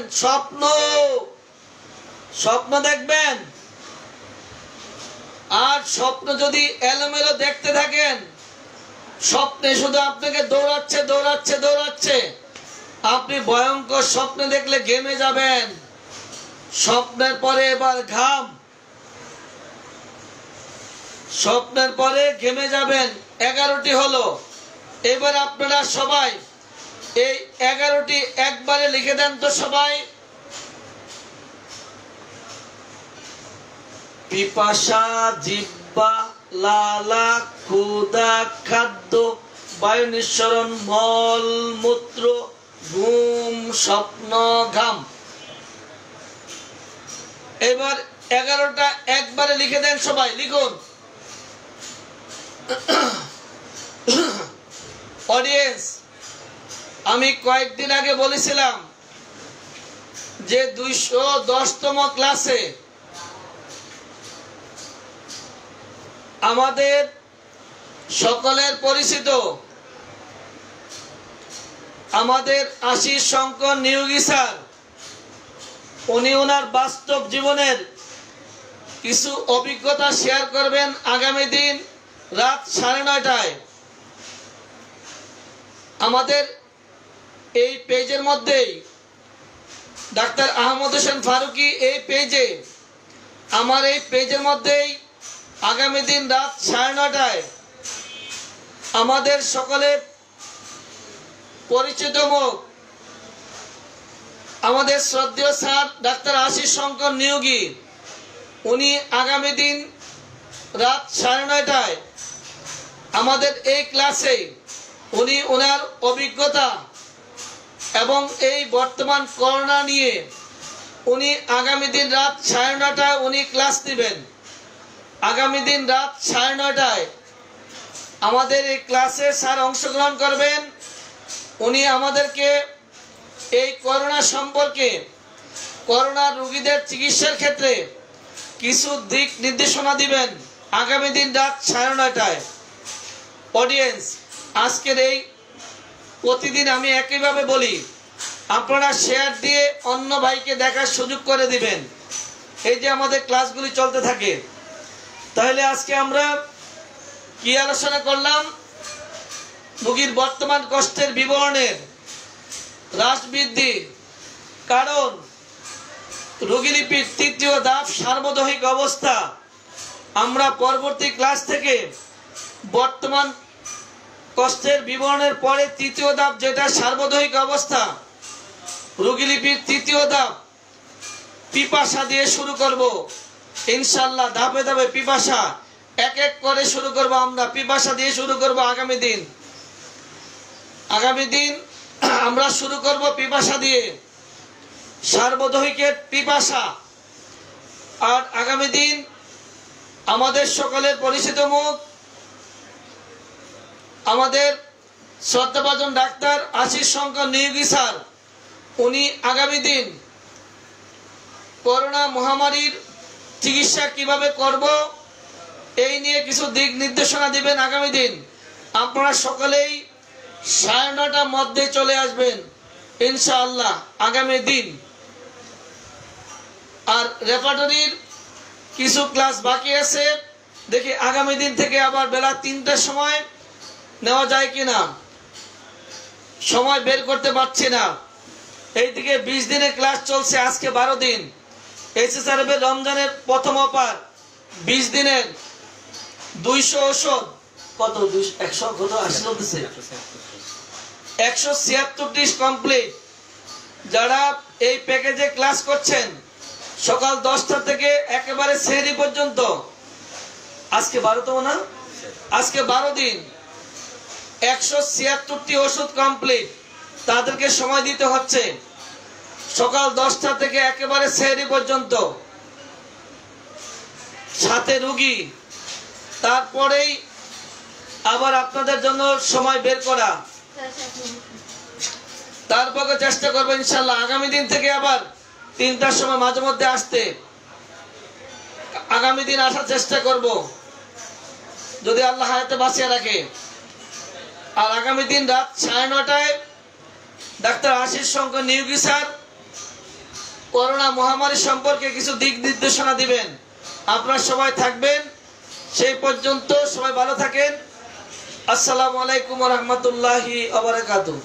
স্বপ্ন দেখবেন। আর স্বপ্ন যদি এলোমেলো দেখতে থাকেন, স্বপ্নে শুধু আপনাকে দৌড়াচ্ছে, আপনি ভয়ঙ্কর স্বপ্ন দেখলে ঘেমে যাবেন। স্বপ্নের পরে এবার ঘাম, স্বপ্নের পরে ঘেমে যাবেন। 11টি হলো। এবার আপনারা সবাই এই 11টি একবারে লিখে দেন তো সবাই। পিপাসা, জিহ্বা, লালা, ক্ষুধা, খাদ্য, বায়ু নিঃসরণ, মল মূত্র, ঘুম, স্বপ্ন, ঘাম। এবার 11টা একবারে লিখে দেন সবাই, লিখুন। অডিয়েন্স, আমি কয়েকদিন আগে বলেছিলাম যে 210তম ক্লাসে আমাদের সকলের পরিচিত আমাদের আশিস শঙ্কর নিয়োগী স্যার, উনি ওনার বাস্তব জীবনের কিছু অভিজ্ঞতা শেয়ার করবেন আগামী দিন রাত 9:30টায়। আমাদের এই পেজের মধ্যেই ডাক্তার আহমদ হোসেন ফারুকি এই পেজে, আমার এই পেজের মধ্যেই আগামী দিন রাত 9:30টায় আমাদের সকলের পরিচিত মুখ আমাদের শ্রদ্ধেয় স্যার ডাক্তার আশিস শঙ্কর নিয়োগী, উনি আগামী দিন রাত 9:30টায় আমাদের এই ক্লাসে উনি ওনার অভিজ্ঞতা এবং এই বর্তমান করোনা নিয়ে উনি আগামী দিন রাত 9:30টায় উনি ক্লাস দিবেন। আগামী দিন রাত 9:30টায় আমাদের এই ক্লাসে স্যার অংশগ্রহণ করবেন। উনি আমাদেরকে এই করোনা সম্পর্কে, করোনা রোগীদের চিকিৎসার ক্ষেত্রে কিছু দিক নির্দেশনা দিবেন আগামী দিন রাত 9:30টায়। অডিয়েন্স, আজকের এই প্রতিদিন আমি একইভাবে বলি, আপনারা শেয়ার দিয়ে অন্য ভাইকে দেখার সুযোগ করে দিবেন, এই যে আমাদের ক্লাসগুলি চলতে থাকে। তাহলে আজকে আমরা কি আলোচনা করলাম? রোগীর বর্তমান কষ্টের বিবরণের হ্রাস বৃদ্ধি কারণ, রোগীলিপির 3য় ধাপ সার্বদৈহিক অবস্থা। আমরা পরবর্তী ক্লাস থেকে বর্তমান কষ্টের বিবরণের পরে 3য় ধাপ, যেটা সার্বদৈহিক অবস্থা, রোগীলিপির 3য় ধাপ পিপাসা দিয়ে শুরু করব ইনশাআল্লাহ। ধাপে ধাপে পিপাসা এক এক করে শুরু করব, আমরা পিপাসা দিয়ে শুরু করব আগামী দিন। আমরা শুরু করব পিপাসা দিয়ে, সার্বদৈহিকের পিপাসা। আর আগামী দিন আমাদের সকলের পরিচিত মুখ আমাদের শ্রদ্ধাভাজন ডাক্তার আশিস শঙ্কর নিয়োগী স্যার, উনি আগামী দিন করোনা মহামারীর চিকিৎসা কিভাবে করব এই নিয়ে কিছু দিক নির্দেশনা দিবেন আগামী দিন। আপনারা সকলেই 9:30টার মধ্যে চলে আসবেন ইনশাআল্লাহ আগামী দিন। আর রেপার্টরির কিছু ক্লাস বাকি আছে, দেখি আগামী দিন থেকে আবার বেলা 3টার সময় নেওয়া যায় কিনা। সময় বের করতে পারছি না। এইদিকে 20 দিনের ক্লাস চলছে, আজকে 12 দিন। এসএসআরএফের রমজানের প্রথম অফার 20 দিনের 200 ওষুধ, কত 100 কত 80 চলতেছে, 176 কমপ্লিট। যারা এই প্যাকেজে ক্লাস করছেন সকাল 10টা থেকে একেবারে সেহরি পর্যন্ত, আজকে 12তম না, আজকে 12 দিন 176টি ওষুধ কমপ্লিট। তাদেরকে সময় দিতে হচ্ছে সকাল 10টা থেকে একেবারে সেহরি পর্যন্ত, সাথে রুগী। তারপরেই আবার আপনাদের জন্য সময় বের করা, তারপরে চেষ্টা করবো ইনশাল্লাহ আগামী দিন থেকে আবার 3টার সময় মাঝে মধ্যে আসতে। আগামী দিন আসার চেষ্টা করব যদি আল্লাহ হায়াতে বাঁচিয়ে রাখে। আর আগামী দিন রাত 9:30টায় doctor Ashis Shankar Niyogi sir corona মহামারী সম্পর্কে কিছু দিক নির্দেশনা দিবেন। আপনারা সবাই থাকবেন। সেই পর্যন্ত সবাই ভালো থাকেন। আসসালামু আলাইকুম ওয়া রাহমাতুল্লাহি ওয়া বারাকাতুহু।